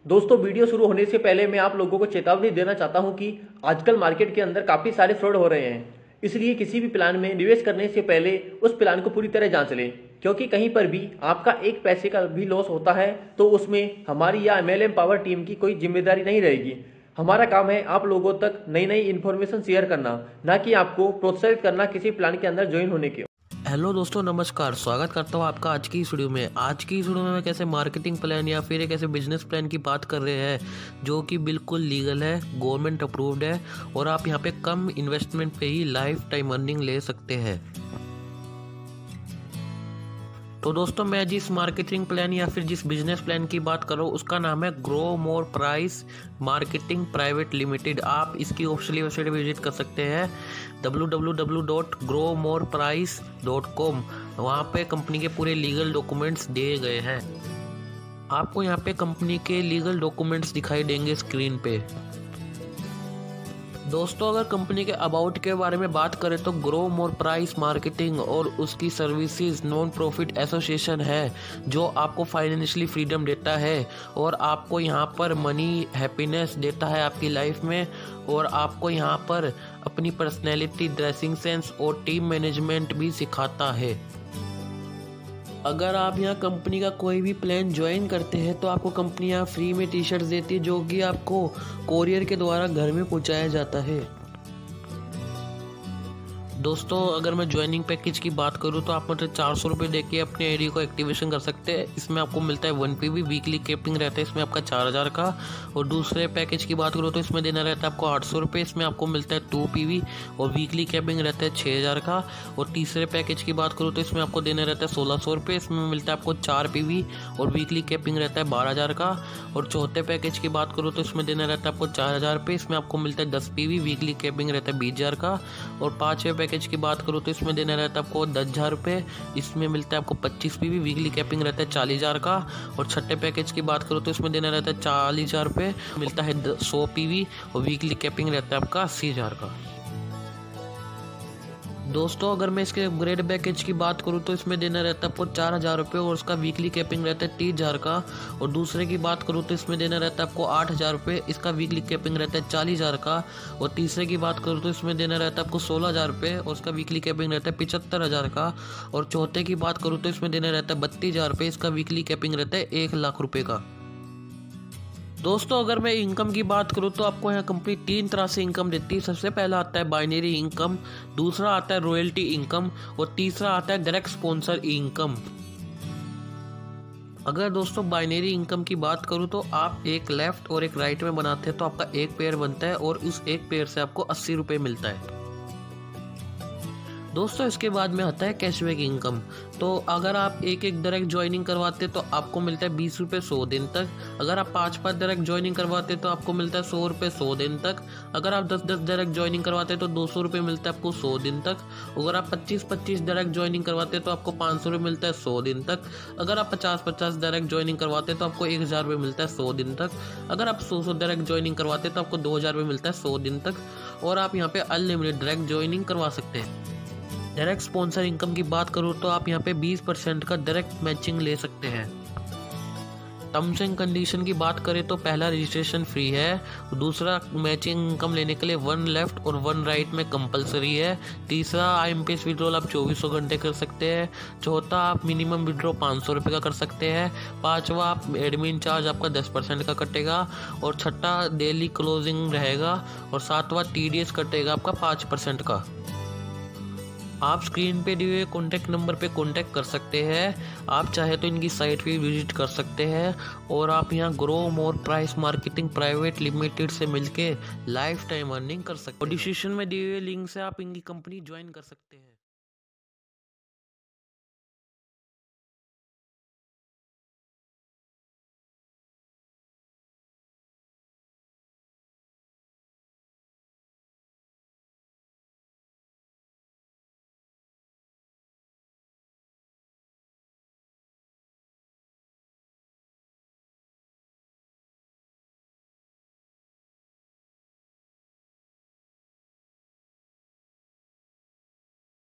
दोस्तों, वीडियो शुरू होने से पहले मैं आप लोगों को चेतावनी देना चाहता हूं कि आजकल मार्केट के अंदर काफ़ी सारे फ्रॉड हो रहे हैं। इसलिए किसी भी प्लान में निवेश करने से पहले उस प्लान को पूरी तरह जांच लें, क्योंकि कहीं पर भी आपका एक पैसे का भी लॉस होता है तो उसमें हमारी या MLM पावर टीम की कोई जिम्मेदारी नहीं रहेगी। हमारा काम है आप लोगों तक नई नई इन्फॉर्मेशन शेयर करना, ना कि आपको प्रोत्साहित करना किसी प्लान के अंदर ज्वाइन होने के। हेलो दोस्तों, नमस्कार। स्वागत करता हूँ आपका आज की इस वीडियो में। आज की इस वीडियो में मैं कैसे मार्केटिंग प्लान या फिर एक ऐसे बिजनेस प्लान की बात कर रहे हैं जो कि बिल्कुल लीगल है, गवर्नमेंट अप्रूव्ड है और आप यहाँ पे कम इन्वेस्टमेंट पे ही लाइफ टाइम अर्निंग ले सकते हैं। तो दोस्तों, मैं जिस मार्केटिंग प्लान या फिर जिस बिजनेस प्लान की बात कर रहा हूँ उसका नाम है grow more price marketing private limited. आप इसकी ऑफिशियल वेबसाइट विजिट कर सकते हैं www.growmoreprice.com। वहाँ पे कंपनी के पूरे लीगल डॉक्यूमेंट्स दिए गए हैं। आपको यहाँ पे कंपनी के लीगल डॉक्यूमेंट्स दिखाई देंगे स्क्रीन पे। दोस्तों, अगर कंपनी के अबाउट के बारे में बात करें तो ग्रो मोर प्राइस मार्केटिंग और उसकी सर्विसेज नॉन प्रॉफिट एसोसिएशन है जो आपको फाइनेंशियली फ्रीडम देता है और आपको यहाँ पर मनी हैप्पीनेस देता है आपकी लाइफ में, और आपको यहाँ पर अपनी पर्सनैलिटी, ड्रेसिंग सेंस और टीम मैनेजमेंट भी सिखाता है। अगर आप यहाँ कंपनी का कोई भी प्लान ज्वाइन करते हैं तो आपको कंपनी यहाँ फ्री में टी शर्ट देती है जो कि आपको कोरियर के द्वारा घर में पहुँचाया जाता है। दोस्तों, अगर मैं ज्वाइनिंग पैकेज की बात करूं तो आप मतलब 400 रुपये दे के अपने आईडी को एक्टिवेशन कर सकते हैं। इसमें आपको मिलता है 1 PV, वीकली कैपिंग रहता है इसमें आपका 4000 का। और दूसरे पैकेज की बात करूं तो इसमें देना रहता है आपको 800 रुपये, इसमें आपको मिलता है 2 PV और वीकली कैपिंग रहता है 6000 का। और तीसरे पैकेज की बात करूँ तो इसमें आपको देना रहता है 1600 रुपये, इसमें मिलता है आपको 4 PV और वीकली कैपिंग रहता है 12000 का। और चौथे पैकेज की बात करूँ तो इसमें देना रहता है आपको 4000 रुपये, इसमें आपको मिलता है 10 PV, वीकली कैपिंग रहता है 20000 का। और पाँचवें पैकेज की बात करूँ तो इसमें देना रहता है आपको 10,000 रुपये, इसमें मिलता है आपको 25 PV, वीकली कैपिंग रहता है 40,000 का। और छठे पैकेज की बात करूँ तो इसमें देना रहता है 40,000 रुपये, मिलता है 100 PV और वीकली कैपिंग रहता है आपका 80,000 का। दोस्तों, अगर मैं इसके अपग्रेड पैकेज की बात करूं तो इसमें देना रहता है आपको 4,000 रुपये और उसका वीकली कैपिंग रहता है 30,000 का। और दूसरे की बात करूं तो इसमें देना रहता है आपको 8,000 रुपये, इसका वीकली कैपिंग रहता है 40,000 का। और तीसरे की बात करूं तो इसमें देना रहता है आपको 16,000 रुपये और उसका वीकली कैपिंग रहता है 75,000 का। और चौथे की बात करूँ तो इसमें देना रहता है 32,000 रुपये, इसका वीकली कैपिंग रहता है 1,00,000 रुपये का। दोस्तों, अगर मैं इनकम की बात करूं तो आपको यहाँ कंपनी 3 तरह से इनकम देती है। सबसे पहला आता है बाइनरी इनकम, दूसरा आता है रॉयल्टी इनकम और तीसरा आता है डायरेक्ट स्पॉन्सर इनकम। अगर दोस्तों बाइनरी इनकम की बात करूं तो आप एक लेफ्ट और एक राइट में बनाते हैं तो आपका एक पेयर बनता है और उस एक पेयर से आपको 80 रुपये मिलता है। दोस्तों, इसके बाद में आता है कैशबैक इनकम। तो अगर आप एक डायरेक्ट ज्वाइनिंग करवाते तो आपको मिलता है 20 रुपये 100 दिन तक। अगर आप 5 डायरेक्ट ज्वाइनिंग करवाते तो आपको मिलता है 100 रुपये 100 दिन तक। अगर आप 10 डायरेक्ट ज्वाइनिंग करवाते तो 200 रुपये मिलता है आपको 100 दिन तक। अगर आप 25 डायरेक्ट ज्वाइनिंग करवाते तो आपको 500 रुपये मिलता है 100 दिन तक। अगर आप 50 डायरेक्ट ज्वाइनिंग करवाते तो आपको 1,000 रुपये मिलता है 100 दिन तक। अगर आप 100 डायरेक्ट ज्वाइनिंग करवाते तो आपको 2,000 रुपये मिलता है 100 दिन तक। और आप यहाँ पे अनलिमिटेड डायरेक्ट ज्वाइनिंग करवा सकते हैं। डायरेक्ट स्पॉन्सर इनकम की बात करूँ तो आप यहाँ पे 20% का डायरेक्ट मैचिंग ले सकते हैं। टर्म्स एंड कंडीशन की बात करें तो पहला रजिस्ट्रेशन फ्री है, दूसरा मैचिंग इनकम लेने के लिए 1 लेफ्ट और 1 राइट में कंपलसरी है, तीसरा IMPS विड्रॉल आप 2400 घंटे कर सकते हैं, चौथा आप मिनिमम विड्रॉ 500 रुपये का कर सकते हैं, पांचवा आप एडमिन चार्ज आपका 10% का कटेगा, और छठा डेली क्लोजिंग रहेगा, और सातवां TDS कटेगा आपका 5% का। आप स्क्रीन पे दिए हुए कॉन्टैक्ट नंबर पे कॉन्टैक्ट कर सकते हैं। आप चाहे तो इनकी साइट पे विजिट कर सकते हैं और आप यहाँ grow more price marketing private limited से मिलके लाइफ टाइम अर्निंग कर सकते हैं। और डिस्क्रिप्शन में दिए हुए लिंक से आप इनकी कंपनी ज्वाइन कर सकते हैं।